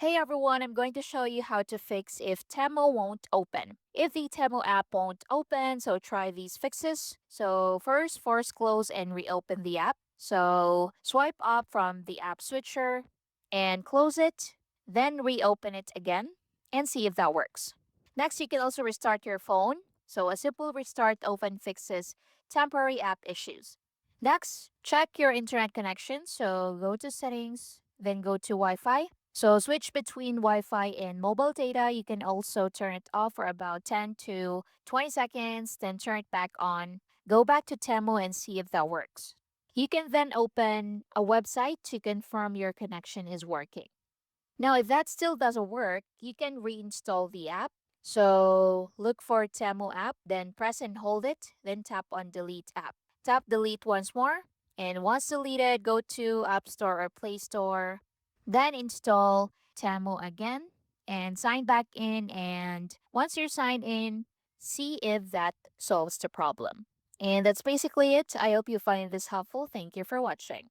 Hey everyone, I'm going to show you how to fix if Temu won't open. If the Temu app won't open, so try these fixes. So first, force close and reopen the app. So swipe up from the app switcher and close it, then reopen it again and see if that works. Next, you can also restart your phone. So a simple restart often fixes temporary app issues. Next, check your internet connection. So go to settings, then go to Wi-Fi. So switch between Wi-Fi and mobile data. You can also turn it off for about 10 to 20 seconds, then turn it back on. Go back to Temu and see if that works. You can then open a website to confirm your connection is working. Now, if that still doesn't work, you can reinstall the app. So look for Temu app, then press and hold it, then tap on delete app. Tap delete once more, and once deleted, go to App Store or Play Store, then install Temu again and sign back in. And once you're signed in, see if that solves the problem. And that's basically it. I hope you find this helpful. Thank you for watching.